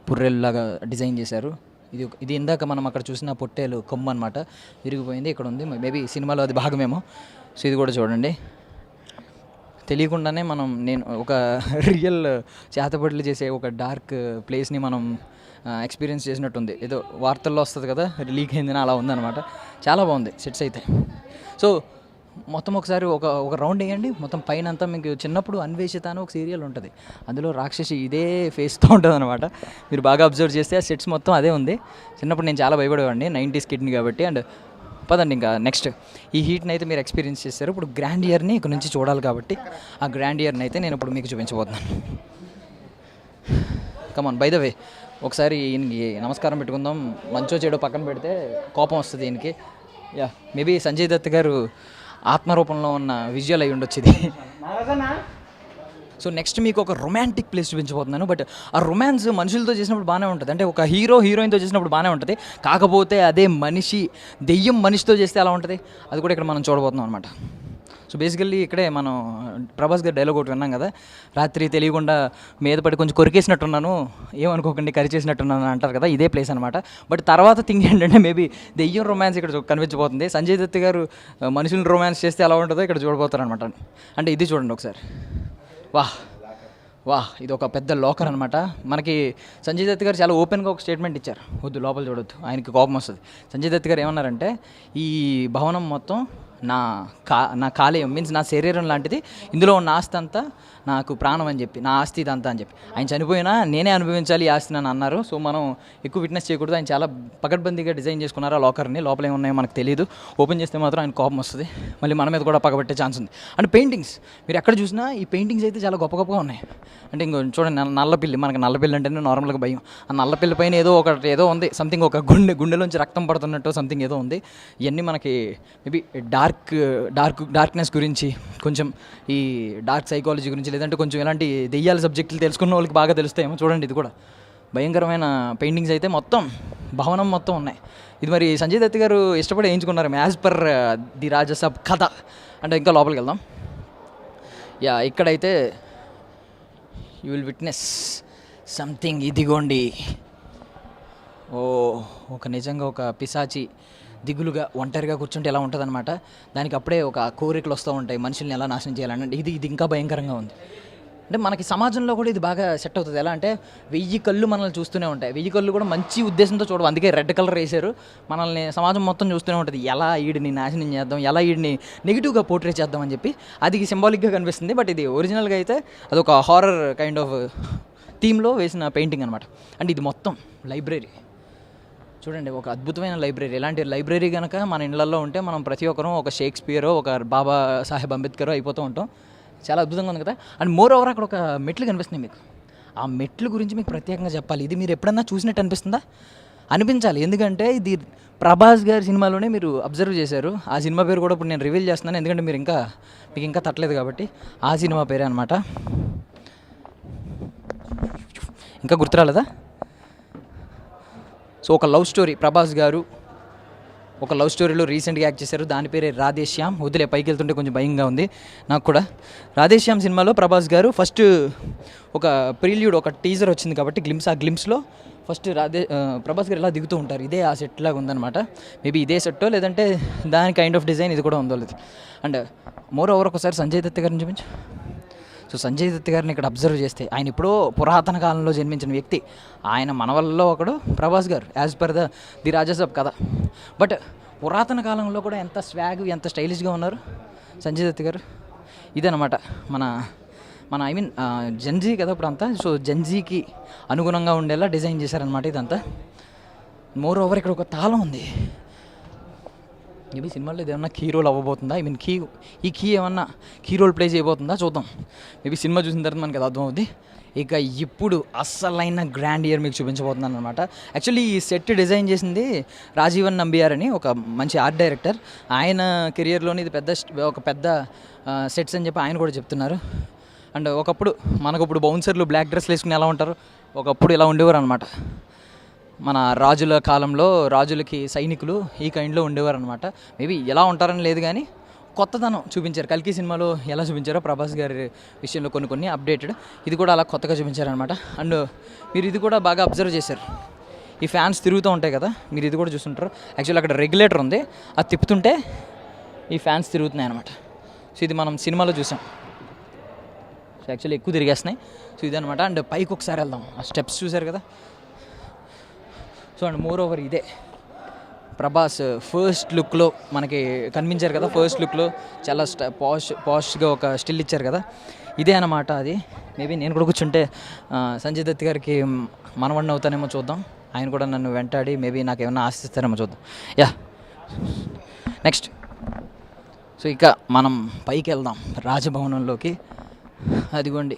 పుర్రెల్లాగా డిజైన్ చేశారు. ఇది ఇందాక మనం అక్కడ చూసిన పొట్టేలు కొమ్ము అనమాట, విరిగిపోయింది, ఇక్కడ ఉంది. మేబీ సినిమాలో అది భాగమేమో. సో ఇది కూడా చూడండి, తెలియకుండానే నేను ఒక రియల్ చేతబడులు చేసే ఒక డార్క్ ప్లేస్ని మనం ఎక్స్పీరియన్స్ చేసినట్టుంది. ఏదో వార్తల్లో వస్తుంది కదా, లీక్ అయిందని అలా ఉందన్నమాట. చాలా బాగుంది సెట్స్ అయితే. సో మొత్తం ఒకసారి ఒక రౌండ్ వేయండి మొత్తం పైన అంతా. మీకు చిన్నప్పుడు అన్వేషిత అని ఒక సీరియల్ ఉంటుంది, అందులో రాక్షసి ఇదే ఫేస్తో ఉంటుంది అనమాట. మీరు బాగా అబ్జర్వ్ చేస్తే ఆ సెట్స్ మొత్తం అదే ఉంది. చిన్నప్పుడు నేను చాలా భయపడేవాడిని, 90s కిడ్ని కాబట్టి. అండ్ పదండి ఇంకా నెక్స్ట్, ఈ హీట్ని అయితే మీరు ఎక్స్పీరియన్స్ చేస్తారు. ఇప్పుడు గ్రాండ్ ఇయర్ని ఇక్కడ నుంచి చూడాలి కాబట్టి ఆ గ్రాండ్ ఇయర్ని అయితే నేను ఇప్పుడు మీకు చూపించబోతున్నాను. కమాన్, బై ద వే ఒకసారి ఈయనకి నమస్కారం పెట్టుకుందాం. మంచో చెడో పక్కన పెడితే కోపం వస్తుంది ఈయనకి. మేబీ సంజయ్ దత్ గారు ఆత్మరూపంలో ఉన్న విజువల్ అయి ఉండొచ్చు ఇది. సో నెక్స్ట్ మీకు ఒక రొమాంటిక్ ప్లేస్ చూపించబోతున్నాను. బట్ ఆ రొమాన్స్ మనుషులతో చేసినప్పుడు బాగానే ఉంటుంది, అంటే ఒక హీరోయిన్తో చేసినప్పుడు బాగానే ఉంటుంది. కాకపోతే అదే దెయ్యం మనిషితో చేస్తే ఎలా ఉంటుంది అది కూడా ఇక్కడ మనం చూడబోతున్నాం అనమాట. సో బేసికల్లీ ఇక్కడే మనం ప్రభాస్ గారి డైలాగ్ ఒకటి విన్నాం కదా, రాత్రి తెలియకుండా మీద పడి కొంచెం కొరికేసినట్టున్నాను, ఏమనుకోకండి కరిచేసినట్టున్నాను అంటారు కదా, ఇదే ప్లేస్ అనమాట. బట్ తర్వాత థింగ్ ఏంటంటే మేబీ దెయ్యం రొమాన్స్ ఇక్కడ కనిపించబోతుంది. సంజయ్ దత్ గారు మనుషులు రొమాన్స్ చేస్తే ఎలా ఉంటుందో ఇక్కడ చూడబోతారు అనమాట. అంటే ఇది చూడండి ఒకసారి. వాహ్ ఇది ఒక పెద్ద లాకర్ అనమాట. మనకి సంజయ్ దత్ గారు చాలా ఓపెన్గా ఒక స్టేట్మెంట్ ఇచ్చారు, వద్దు లోపల చూడొద్దు, ఆయనకి కోపం వస్తుంది. సంజయ్ దత్ గారు ఏమన్నారంటే, ఈ భవనం మొత్తం నా కాలేయం మీన్స్ నా శరీరం లాంటిది, ఇందులో ఉన్న ఆస్తి అంతా నాకు ప్రాణం అని చెప్పి, నా ఆస్తి ఇదంతా అని చెప్పి, ఆయన చనిపోయినా నేనే అనుభవించాలి ఈ ఆస్తిని అని అన్నారు. సో మనం ఎక్కువ విట్నెస్ చేయకూడదు. ఆయన చాలా పకడ్బందీగా డిజైన్ చేసుకున్నారు ఆ లాకర్ని. లోపల ఏమున్నాయో మనకు తెలియదు, ఓపెన్ చేస్తే మాత్రం ఆయన కోపం వస్తుంది, మళ్ళీ మన మీద కూడా పగబట్టే ఛాన్స్ ఉంది. అండ్ పెయింటింగ్స్ మీరు ఎక్కడ చూసినా ఈ పెయింటింగ్స్ అయితే చాలా గొప్ప గొప్పగా ఉన్నాయి. అంటే ఇంకో చూడండి, నల్లపిల్లి, మనకి నల్లపిల్లి అంటేనే నార్మల్గా భయం. ఆ నల్లపిల్లి పైన ఏదో ఉంది సంథింగ్, ఒక గుండెలోంచి రక్తం పడుతున్నట్టు సంథింగ్ ఏదో ఉంది. ఇవన్నీ మనకి మేబీ డార్క్నెస్ గురించి, కొంచెం ఈ డార్క్ సైకాలజీ గురించి, లేదంటే కొంచెం ఇలాంటి దెయ్యాల సబ్జెక్టులు తెలుసుకున్న వాళ్ళకి బాగా తెలుస్తాయేమో. చూడండి ఇది కూడా భయంకరమైన పెయింటింగ్స్ అయితే మొత్తం భవనం మొత్తం ఉన్నాయి. ఇది మరి సంజయ్ దత్ గారు ఇష్టపడి వేయించుకున్నారు యాజ్ పర్ ది రాజసాబ్ కథ. అంటే ఇంకా లోపలికి వెళ్దాం. ఇక్కడైతే యూ విల్ విట్నెస్ సంథింగ్. ఇదిగోండి, నిజంగా ఒక పిశాచి దిగులుగా ఒంటరిగా కూర్చుంటే ఎలా ఉంటుంది అనమాట. దానికి అప్పుడే ఒక కోరికలు వస్తూ ఉంటాయి, మనుషుల్ని ఎలా నాశనం చేయాలంటే. ఇది ఇంకా భయంకరంగా ఉంది. అంటే మనకి సమాజంలో కూడా ఇది బాగా సెట్ అవుతుంది. ఎలా అంటే 1000 కళ్ళు మనల్ని చూస్తూనే ఉంటాయి. 1000 కళ్ళు కూడా మంచి ఉద్దేశంతో చూడవు, అందుకే రెడ్ కలర్ వేశారు. మనల్ని సమాజం మొత్తం చూస్తూనే ఉంటుంది, ఎలా వీడిని నాశనం చేద్దాం, ఎలా వీడిని నెగిటివ్గా పోర్ట్రేట్ చేద్దాం అని చెప్పి. అది సింబాలిక్గా కనిపిస్తుంది. బట్ ఇది ఒరిజినల్గా అయితే అదొక హారర్ కైండ్ ఆఫ్ థీమ్లో వేసిన పెయింటింగ్ అనమాట. అండ్ ఇది మొత్తం లైబ్రరీ చూడండి, ఒక అద్భుతమైన లైబ్రరీ. ఇలాంటి లైబ్రరీ కనుక మన ఇళ్లలో ఉంటే మనం ప్రతి ఒక్కరూ ఒక షేక్స్పియరో, ఒక బాబా సాహెబ్ అంబేద్కరో అయిపోతూ ఉంటాం. చాలా అద్భుతంగా ఉంది కదా. అండ్ మోర్ ఓవర్ అక్కడ ఒక మెట్లు కనిపిస్తున్నాయి మీకు. ఆ మెట్లు గురించి మీకు ప్రత్యేకంగా చెప్పాలి. ఇది మీరు ఎప్పుడన్నా చూసినట్టు అనిపిస్తుందా? అనిపించాలి, ఎందుకంటే ఇది ప్రభాస్ గారి సినిమాలోనే మీరు అబ్జర్వ్ చేశారు. ఆ సినిమా పేరు కూడా ఇప్పుడు నేను రివీల్ చేస్తున్నాను, ఎందుకంటే మీకు ఇంకా తట్టలేదు కాబట్టి. ఆ సినిమా పేరే అనమాట. ఇంకా గుర్తురాలేదా? సో ఒక లవ్ స్టోరీ, ప్రభాస్ గారు ఒక లవ్ స్టోరీలో రీసెంట్గా యాక్ట్ చేశారు, దాని పేరే రాధేశ్యామ్. వదిలే, పైకి వెళ్తుంటే కొంచెం భయంగా ఉంది నాకు కూడా. రాధేశ్యామ్ సినిమాలో ప్రభాస్ గారు ఫస్ట్ ఒక ప్రీల్యూడ్, ఒక టీజర్ వచ్చింది కాబట్టి ఆ గ్లిమ్స్లో ఫస్ట్ ప్రభాస్ గారు ఇలా దిగుతూ ఉంటారు. ఇదే ఆ సెట్ లాగా ఉందన్నమాట. మేబీ ఇదే సెట్టో లేదంటే దాని కైండ్ ఆఫ్ డిజైన్ ఇది కూడా ఉందో లేదు. అండ్ మోర్ ఓవర్ ఒకసారి సంజయ్ దత్ గారిని చూపించు. సో సంజయ్ దత్ గారిని ఇక్కడ అబ్జర్వ్ చేస్తే, ఆయన ఎప్పుడో పురాతన కాలంలో జన్మించిన వ్యక్తి. ఆయన మనవల్లో ఒకడు ప్రభాస్ గారు, యాజ్ పర్ ది రాజసాబ్ కథ. బట్ పురాతన కాలంలో కూడా ఎంత స్వాగ్, ఎంత స్టైలిష్గా ఉన్నారు సంజయ్ దత్ గారు. ఇదనమాట మన మన ఐ మీన్ జెన్జీ కదా ఇప్పుడు అంతా. సో జెన్జీకి అనుగుణంగా ఉండేలా డిజైన్ చేశారనమాట ఇదంతా. మోర్ ఓవర్ ఇక్కడ ఒక తాళం ఉంది. మేబీ సినిమాలో ఇది ఏమన్నా కీ రోల్ అవ్వబోతుందా, ఐ మీన్ ఈ కీ ఏమన్నా కీ రోల్ ప్లే చేయబోతుందా చూద్దాం. మేబీ సినిమా చూసిన తర్వాత మనకి అది అర్థం అవుద్ది. ఇక ఇప్పుడు అస్సలైన గ్రాండ్ ఇయర్ మీకు చూపించబోతున్నాను అనమాట. యాక్చువల్లీ ఈ సెట్ డిజైన్ చేసింది రాజీవన్ నంబియార్ అని ఒక మంచి ఆర్ట్ డైరెక్టర్. ఆయన కెరియర్లోని ఇది ఒక పెద్ద సెట్స్ అని చెప్పి ఆయన కూడా చెప్తున్నారు. అండ్ ఒకప్పుడు మనకప్పుడు బౌన్సర్లు బ్లాక్ డ్రెస్లు వేసుకుని ఎలా ఉంటారు, ఒకప్పుడు ఇలా ఉండేవారు అనమాట. మన రాజుల కాలంలో రాజులకి సైనికులు ఈ కైండ్లో ఉండేవారు అనమాట. మేబీ ఎలా ఉంటారని లేదు కానీ కొత్తదనం చూపించారు. కల్కి సినిమాలో ఎలా చూపించారో ప్రభాస్ గారి విషయంలో కొన్ని అప్డేటెడ్, ఇది కూడా అలా కొత్తగా చూపించారనమాట. అండ్ మీరు ఇది కూడా బాగా అబ్జర్వ్ చేశారు, ఈ ఫ్యాన్స్ తిరుగుతూ ఉంటాయి కదా, మీరు ఇది కూడా చూస్తుంటారు. యాక్చువల్లీ అక్కడ రెగ్యులేటర్ ఉంది, అది తిప్పుతుంటే ఈ ఫ్యాన్స్ తిరుగుతున్నాయి అనమాట. సో ఇది మనం సినిమాలో చూసాం. సో యాక్చువల్లీ ఎక్కువ తిరిగేస్తున్నాయి. సో ఇదనమాట. అండ్ పైకి ఒకసారి వెళ్దాం, ఆ స్టెప్స్ చూసారు కదా. సో అండ్ మోర్ ఓవర్ ఇదే ప్రభాస్ ఫస్ట్ లుక్లో మనకి కనిపించారు కదా. ఫస్ట్ లుక్లో చాలా పాష్గా ఒక స్టిల్ ఇచ్చారు కదా, ఇదే అన్నమాట అది. మేబీ నేను కూడా కూర్చుంటే సంజయ్ దత్ గారికి మనవడిని అవుతానేమో చూద్దాం. ఆయన కూడా నన్ను వెంటాడి మేబీ నాకు ఏమన్నా ఆశిస్తారేమో చూద్దాం. Yeah next. సో ఇక మనం పైకి వెళ్దాం రాజభవనంలోకి. అదిగోండి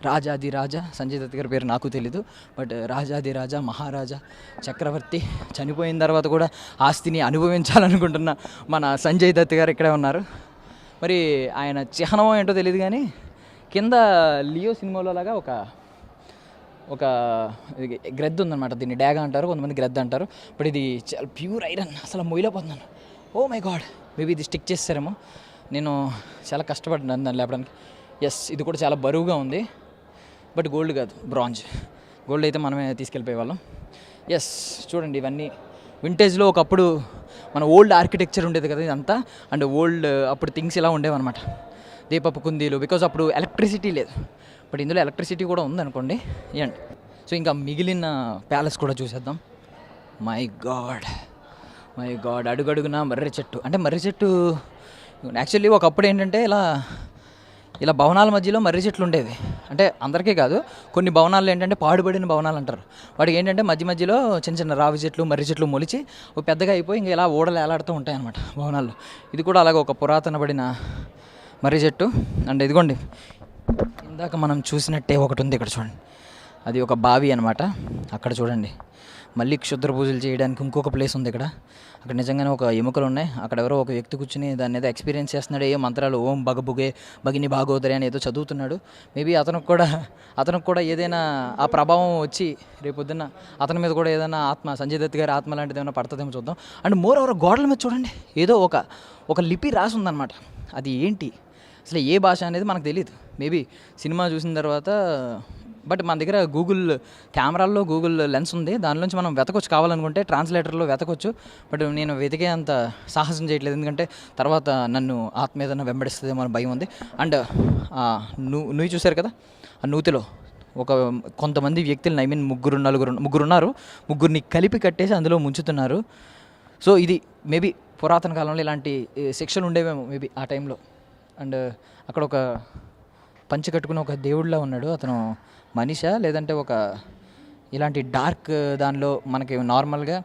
రాజాది రాజా, సంజయ్ దత్ గారి పేరు నాకు తెలీదు, బట్ రాజాది రాజా మహారాజా చక్రవర్తి చనిపోయిన తర్వాత కూడా ఆస్తిని అనుభవించాలనుకుంటున్న మన సంజయ్ దత్ గారు ఇక్కడే ఉన్నారు. మరి ఆయన చిహ్నం ఏంటో తెలియదు కానీ కింద లియో సినిమాలో లాగా ఒక గ్రెద్ద ఉందన్నమాట. దీన్ని డ్యాగ్ అంటారు, కొంతమంది గ్రెద్ద అంటారు. బట్ ఇది చాలా ప్యూర్ ఐరన్, అసలు మొయ్యలేకపోతున్నాను. ఓ మై గాడ్, మేబీ ఇది స్టిక్ చేస్తారేమో. నేను చాలా కష్టపడ్డాను దాన్ని లేపడానికి. ఎస్, ఇది కూడా చాలా బరువుగా ఉంది, బట్ గోల్డ్ కాదు, బ్రాంజ్. గోల్డ్ అయితే మనమే తీసుకెళ్ళిపోయేవాళ్ళం. ఎస్, చూడండి ఇవన్నీ వింటేజ్లో ఒకప్పుడు మన ఓల్డ్ ఆర్కిటెక్చర్ ఉండేది కదా ఇదంతా. అండ్ ఓల్డ్ అప్పుడు థింగ్స్ ఇలా ఉండేవన్నమాట, దీపపు కుందీలు. బికాజ్ అప్పుడు ఎలక్ట్రిసిటీ లేదు, బట్ ఇందులో ఎలక్ట్రిసిటీ కూడా ఉందనుకోండి. అండ్ సో ఇంకా మిగిలిన ప్యాలెస్ కూడా చూసేద్దాం. మై గాడ్ అడుగడుగున మర్రి చెట్టు. అంటే మర్రి చెట్టు యాక్చువల్లీ ఒకప్పుడు ఏంటంటే ఇలా భవనాల మధ్యలో మర్రి చెట్లు ఉండేవి. అంటే అందరికీ కాదు, కొన్ని భవనాలు ఏంటంటే పాడుబడిన భవనాలు అంటారు. వాటికి ఏంటంటే మధ్యలో చిన్న రావి చెట్లు మర్రి చెట్లు మొలిచి పెద్దగా అయిపోయి ఇంకా ఇలా ఓడలు ఏలాడుతూ ఉంటాయి అన్నమాట భవనాల్లో. ఇది కూడా అలాగే ఒక పురాతనబడిన మర్రి చెట్టు. అండ్ ఇదిగోండి ఇందాక మనం చూసినట్టే ఒకటి ఉంది ఇక్కడ చూడండి, అది ఒక బావి అనమాట. అక్కడ చూడండి మళ్ళీ క్షుద్ర పూజలు చేయడానికి ఇంకొక ప్లేస్ ఉంది ఇక్కడ. అక్కడ నిజంగానే ఒక ఎముకలు ఉన్నాయి. అక్కడ ఎవరో ఒక వ్యక్తి కూర్చుని దాన్ని ఏదో ఎక్స్పీరియన్స్ చేస్తున్నాడు. ఏ మంత్రాలు ఓం బగబుగే భగిని భాగోదరి అని ఏదో చదువుతున్నాడు. మేబీ అతనికి కూడా ఏదైనా ఆ ప్రభావం వచ్చి రేపొద్దున్న అతని మీద కూడా ఏదైనా ఆత్మ, సంజయ్ దత్ గారి ఆత్మ లాంటిది ఏమైనా పడుతుందేమో చూద్దాం. అండ్ మోర్ ఓవర్ గోడల మీద చూడండి ఏదో ఒక లిపి రాసి ఉందన్నమాట. అది ఏంటి అసలు ఏ భాష అనేది మనకు తెలియదు. మేబీ సినిమా చూసిన తర్వాత, బట్ మన దగ్గర కెమెరాల్లో గూగుల్ లెన్స్ ఉంది, దానిలోంచి మనం వెతకొచ్చు, కావాలనుకుంటే ట్రాన్స్లేటర్లో వెతకొచ్చు. బట్ నేను వెతికే అంత సాహసం చేయట్లేదు, ఎందుకంటే తర్వాత నన్ను ఆత్మ ఏదైనా వెంబడిస్తుందేమో అని భయం ఉంది. అండ్ నువ్వు చూశారు కదా, ఆ నూతిలో కొంతమంది వ్యక్తులను, ఐ మీన్ ముగ్గురుని కలిపి కట్టేసి అందులో ముంచుతున్నారు. సో ఇది మేబీ పురాతన కాలంలో ఇలాంటి శిక్షలు ఉండేవేమో మేబీ ఆ టైంలో. అండ్ అక్కడ ఒక పంచె కట్టుకుని ఒక దేవుడిలా ఉన్నాడు. అతను మనిషా లేదంటే ఇలాంటి డార్క్ దానిలో మనకి నార్మల్గా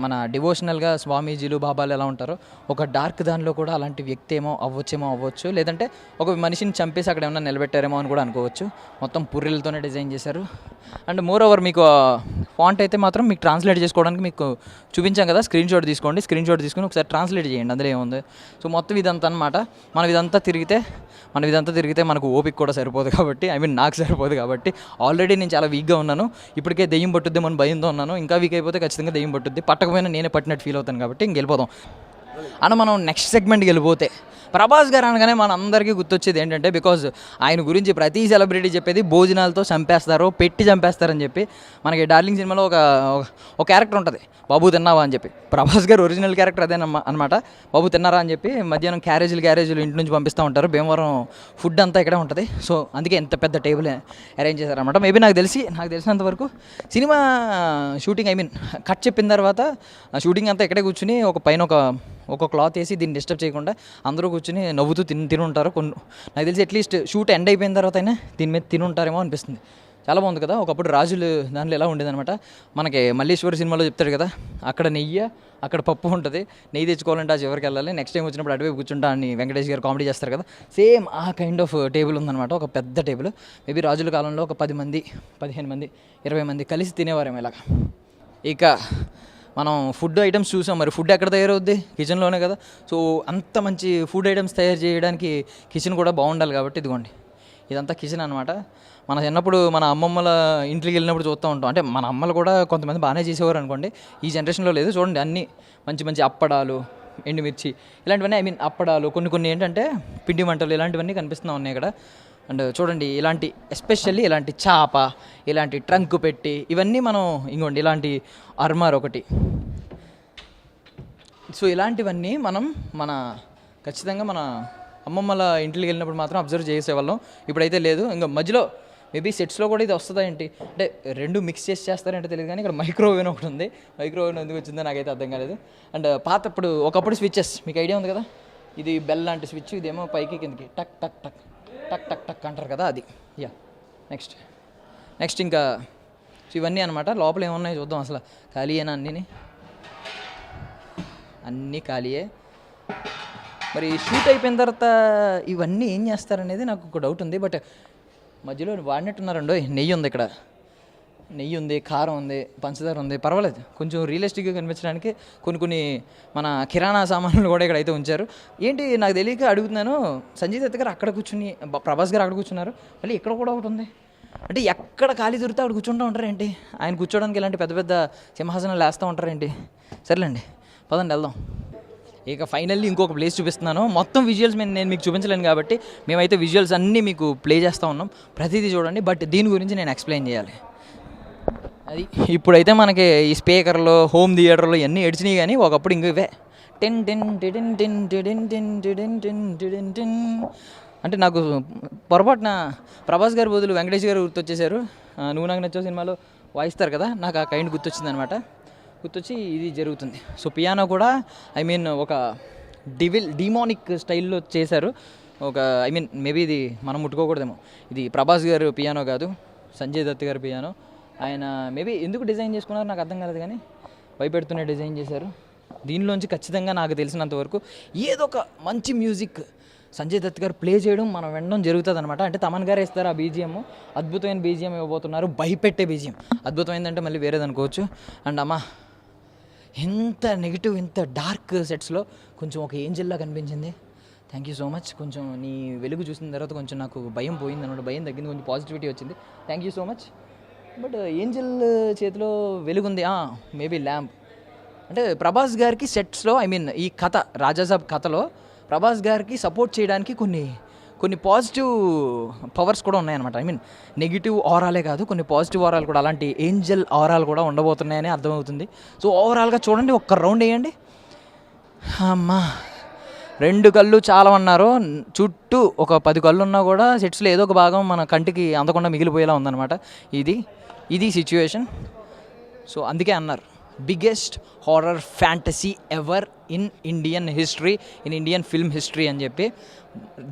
మన డివోషనల్గా స్వామీజీలు బాబాలు ఎలా ఉంటారో ఒక డార్క్ దానిలో కూడా అలాంటి వ్యక్తి అవ్వచ్చు, లేదంటే ఒక మనిషిని చంపేసి అక్కడ ఏమన్నా నిలబెట్టారేమో అని కూడా అనుకోవచ్చు. మొత్తం పుర్రెలతోనే డిజైన్ చేశారు. అండ్ మోర్ ఓవర్ మీకు ఫాంట్ అయితే మాత్రం మీకు ట్రాన్స్లేట్ చేసుకోవడానికి మీకు చూపించాం కదా, స్క్రీన్ షాట్ తీసుకుని ఒకసారి ట్రాన్స్లేట్ చేయండి, అందులో ఏముంది. సో మొత్తం ఇదంతా అనమాట. మనం ఇదంతా తిరిగితే మనకు ఓపిక కూడా సరిపోదు కాబట్టి, ఐ మీన్ నాకు సరిపోదు కాబట్టి. ఆల్రెడీ నేను చాలా వీక్గా ఉన్నాను, ఇప్పటికే దెయ్యం పట్టుద్ది మన భయంతో ఉన్నాను. ఇంకా వీక్ అయిపోతే ఖచ్చితంగా దెయ్యం పట్టుద్ది, పట్టకపోయినా నేనే పట్టినట్టు ఫీల్ అవుతాను కాబట్టి ఇంకెళ్ళిపోదాం. అన్న మనం నెక్స్ట్ సెగ్మెంట్కి వెళ్ళిపోతే ప్రభాస్ గారు అనగానే మన అందరికీ గుర్తొచ్చేది ఏంటంటే, బికాజ్ ఆయన గురించి ప్రతి సెలబ్రిటీ చెప్పేది భోజనాలతో పెట్టి చంపేస్తారని చెప్పి. మనకి డార్లింగ్ సినిమాలో ఒక క్యారెక్టర్ ఉంటుంది, బాబు తిన్నావా అని చెప్పి. ప్రభాస్ గారు ఒరిజినల్ క్యారెక్టర్ అదే అనమాట, బాబు తిన్నారా అని చెప్పి. మధ్యాహ్నం క్యారేజీలు ఇంటి నుంచి పంపిస్తూ ఉంటారు. భీమవరం ఫుడ్ అంతా ఇక్కడే ఉంటుంది. సో అందుకే ఎంత పెద్ద టేబుల్ అరేంజ్ చేశారనమాట. మేబీ నాకు తెలిసినంత వరకు cinema shooting, I mean cut చెప్పిన తర్వాత షూటింగ్ అంతా ఇక్కడే కూర్చుని పైన ఒక క్లాత్ వేసి దీన్ని డిస్టర్బ్ చేయకుండా అందరూ కూర్చొని నవ్వుతూ తిని ఉంటారు. నాకు తెలిసి అట్లీస్ట్ షూట్ ఎండ్ అయిపోయిన తర్వాత అయినా దీని మీద తిని ఉంటారేమో అనిపిస్తుంది. చాలా బాగుంది కదా. ఒకప్పుడు రాజులు దాంట్లో ఎలా ఉండేదన్నమాట, మనకి మల్లేశ్వరి సినిమాలో చెప్తాడు కదా, అక్కడ నెయ్యి అక్కడ పప్పు ఉంటుంది, నెయ్యి తెచ్చుకోవాలంటే ఆ చివరికి వెళ్ళాలి, నెక్స్ట్ టైం వచ్చినప్పుడు అటువైపు కూర్చుంటా అని వెంకటేష్ గారు కామెడీ చేస్తారు కదా, సేమ్ ఆ కైండ్ ఆఫ్ టేబుల్ ఉందన్నమాట. ఒక పెద్ద టేబుల్, మేబీ రాజుల కాలంలో ఒక 10 మంది 15 మంది 20 మంది కలిసి తినేవారేమో ఇలాగా. ఇక మనం ఫుడ్ ఐటమ్స్ చూసాం, మరి ఫుడ్ ఎక్కడ తయారవుద్ది? కిచెన్లోనే కదా. సో అంత మంచి ఫుడ్ ఐటమ్స్ తయారు చేయడానికి కిచెన్ కూడా బాగుండాలి కాబట్టి ఇదిగోండి ఇదంతా కిచెన్ అనమాట. మన చిన్నప్పుడు మన అమ్మమ్మల ఇంటికి వెళ్ళినప్పుడు చూస్తూ ఉంటాం, అంటే మన అమ్మలు కూడా కొంతమంది బాగానే చేసేవారు అనుకోండి, ఈ జనరేషన్లో లేదు. చూడండి అన్నీ మంచి మంచి అప్పడాలు, ఎండుమిర్చి ఇలాంటివన్నీ, ఐ మీన్ అప్పడాలు, కొన్ని ఏంటంటే పిండి వంటలు ఇలాంటివన్నీ కనిపిస్తూ ఉన్నాయి ఇక్కడ. అండ్ చూడండి ఇలాంటి ఎస్పెషల్లీ ఇలాంటి చాప, ఇలాంటి ట్రంక్ పెట్టి ఇవన్నీ మనం ఇంకోండి ఇలాంటి అర్మార్ ఒకటి. సో ఇలాంటివన్నీ మనం ఖచ్చితంగా మన అమ్మమ్మల ఇంటికి వెళ్ళినప్పుడు మాత్రం అబ్జర్వ్ చేసేవాళ్ళం. ఇప్పుడైతే లేదు. ఇంకా మధ్యలో మేబీ సెట్స్లో కూడా ఇది వస్తుందా ఏంటి అంటే రెండు మిక్స్ చేస్తారంటే తెలియదు, కానీ ఇక్కడ మైక్రోవేవ్ ఒకటి ఉంది. మైక్రోవేవ్ ఎందుకు వచ్చిందో నాకైతే అర్థం కాలేదు. అండ్ ఒకప్పుడు స్విచ్చెస్ మీకు ఐడియా ఉంది కదా, ఇది బెల్ లాంటి స్విచ్, ఇదేమో పైకి కిందకి టక్ టక్ టక్ టక్ టక్ టక్ అంటారు కదా, అది. యా నెక్స్ట్ ఇంకా ఇవన్నీ అనమాట. లోపల ఏమున్నాయో చూద్దాం. అసలు ఖాళీయేనా? అన్నీ ఖాళీయే. మరి షూట్ అయిపోయిన తర్వాత ఇవన్నీ ఏం చేస్తారనేది నాకు ఒక డౌట్ ఉంది. బట్ మధ్యలో వాడినట్టున్నారండో. నెయ్యి ఉంది ఇక్కడ, నెయ్యి ఉంది, కారం ఉంది, పంచదార ఉంది, పర్వాలేదు. కొంచెం రియలిస్టిక్గా కనిపించడానికి కొన్ని మన కిరాణా సామాన్లు కూడా ఇక్కడ అయితే ఉంచారు. ఏంటి నాకు తెలియక అడుగుతున్నాను, సంజయ్ దత్ గారు అక్కడ కూర్చుని, ప్రభాస్ గారు అక్కడ కూర్చున్నారు, మళ్ళీ ఇక్కడ కూడా ఒకటి ఉంది. అంటే ఎక్కడ ఖాళీ దొరికితే అక్కడ కూర్చుంటూ ఉంటారేంటి? ఆయన కూర్చోడానికి ఇలాంటి పెద్ద పెద్ద సింహాసనాలు వేస్తూ ఉంటారేంటి? సరేలేండి, పదండి వెళ్దాం. ఇక ఫైనల్లీ ఇంకొక ప్లేస్ చూపిస్తున్నాను. మొత్తం విజువల్స్ నేను మీకు చూపించలేను కాబట్టి మేమైతే విజువల్స్ అన్నీ మీకు ప్లే చేస్తూ ఉన్నాం. ప్రతిదీ చూడండి. బట్ దీని గురించి నేను ఎక్స్ప్లెయిన్ చేయాలి. అది ఇప్పుడైతే మనకి ఈ స్పీకర్లో, హోమ్ థియేటర్లో ఇవన్నీ ఎడిచినాయి, కానీ ఒకప్పుడు ఇంక ఇవే ten ten ten ten ten ten ten ten ten ten అంటే నాకు పొరపాటున ప్రభాస్ గారు బదులు వెంకటేష్ గారు గుర్తొచ్చేసారు. నువ్వు నాకు నచ్చే సినిమాలో వాయిస్తారు కదా, నాకు ఆ కైండ్ గుర్తొచ్చింది అనమాట. గుర్తొచ్చి ఇది జరుగుతుంది. సో పియానో కూడా ఐ మీన్ ఒక డిమానిక్ స్టైల్లో చేశారు. ఐ మీన్ మేబీ ఇది మనం ముట్టుకోకూడదేమో. ఇది ప్రభాస్ గారు పియానో కాదు, సంజయ్ దత్ గారు పియానో. ఆయన మేబీ ఎందుకు డిజైన్ చేసుకున్నారో నాకు అర్థం కాలేదు, కానీ భయపెడుతూనే డిజైన్ చేశారు. దీనిలోంచి ఖచ్చితంగా నాకు తెలిసినంత వరకు ఏదో ఒక మంచి మ్యూజిక్ సంజయ్ దత్ గారు ప్లే చేయడం మనం వినడం జరుగుతుంది అనమాట. అంటే తమన్ గారు ఇస్తారు ఆ బీజిఎం, అద్భుతమైన బీజిఎం ఇవ్వబోతున్నారు, భయపెట్టే బీజిఎం. అద్భుతమైందంటే మళ్ళీ వేరేది అనుకోవచ్చు. అండ్ అమ్మ ఎంత నెగిటివ్, ఇంత డార్క్ సెట్స్లో కొంచెం ఒక ఏంజెల్లా కనిపించింది. Thank you so much. కొంచెం నీ వెలుగు చూసిన తర్వాత కొంచెం నాకు భయం పోయింది అనమాట. భయం తగ్గింది, కొంచెం పాజిటివిటీ వచ్చింది. Thank you so much. But Angel చేతిలో వెలుగుంది, మేబీ ల్యాంప్. అంటే ప్రభాస్ గారికి సెట్స్లో, ఐ మీన్ ఈ కథ రాజాసాబ్ కథలో ప్రభాస్ గారికి సపోర్ట్ చేయడానికి కొన్ని పాజిటివ్ పవర్స్ కూడా ఉన్నాయన్నమాట. ఐ మీన్ నెగిటివ్ ఆరాలే కాదు, కొన్ని పాజిటివ్ ఆరాలు కూడా, అలాంటి ఏంజల్ ఆరాలు కూడా ఉండబోతున్నాయని అర్థమవుతుంది. సో ఓవరాల్గా చూడండి, ఒక్క రౌండ్ వేయండి. అమ్మా 2 కళ్ళు చాలా అన్నారు, చుట్టూ ఒక 10 కళ్ళు ఉన్నా కూడా సెట్స్లో ఏదో ఒక భాగం మన కంటికి అందకుండా మిగిలిపోయేలా ఉందన్నమాట. ఇది సిచ్యువేషన్. సో అందుకే అన్నారు biggest horror fantasy ever in Indian history, in Indian film history అని చెప్పి.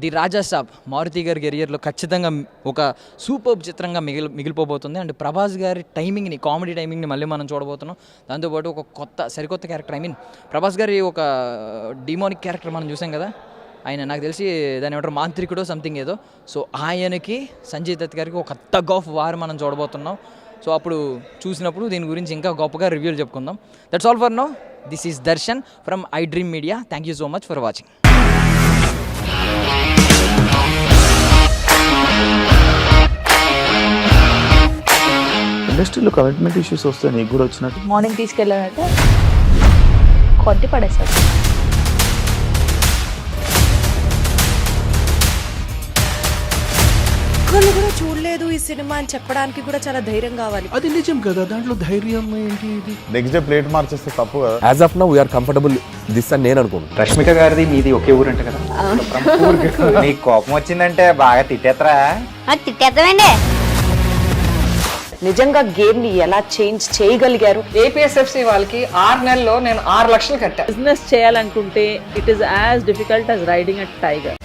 ది రాజాసాబ్ మారుతి గారి కెరియర్లో ఖచ్చితంగా ఒక సూపర్ చిత్రంగా మిగిలిపోబోతుంది. అండ్ ప్రభాస్ గారి టైమింగ్ని, కామెడీ టైమింగ్ని మళ్ళీ మనం చూడబోతున్నాం. దాంతోపాటు ఒక సరికొత్త క్యారెక్టర్, ఐ మీన్ ప్రభాస్ గారి ఒక డిమోనిక్ క్యారెక్టర్ మనం చూసాం కదా, ఆయన నాకు తెలిసి దాని ఏమంటారు మాంత్రికుడో సంథింగ్ ఏదో. సో ఆయనకి సంజయ్ దత్ గారికి ఒక టగ్ ఆఫ్ వార్ మనం చూడబోతున్నాం. సో అప్పుడు చూసినప్పుడు దీని గురించి ఇంకా గొప్పగా రివ్యూలు చెప్పుకుందాం. That's all for now. This is Darshan from I dream media. Thank you so much for watching. ఇండస్ట్రీలో కమిట్మెంట్ ఇష్యూస్ వస్తే నీకు కూడా వచ్చినట్టు? మార్నింగ్ తీసుకెళ్ళానంటే కొట్టి పడేస్తారు. ఒక్కళ్ళు కూడా చూడలేదు ఈ సినిమా అని చెప్పడానికి కూడా చాలా ధైర్యం కావాలి. అది నిజం కదా, దాంట్లో ధైర్యం ఏంటి? ఇది నెక్స్ట్ డే ప్లేట్ మార్చేస్తే తప్పు కదా. As of now we're comfortable this అని నేను అనుకుంటున్నాను. రష్మిక గారిది మీది ఒకే ఊరు అంట కదా? నీకు కోపం వచ్చిందంటే బాగా తిట్టేత్తరా? తిట్టేద్దామండి. నిజంగా గేమ్ ని ఎలా చేంజ్ చేయగలిగారు? ఏపీఎస్ఎఫ్సి వాళ్ళకి 6 నెలల్లో నేను 6 లక్షలు కట్టా. బిజినెస్ చేయాలనుకుంటే it is as difficult as riding a tiger.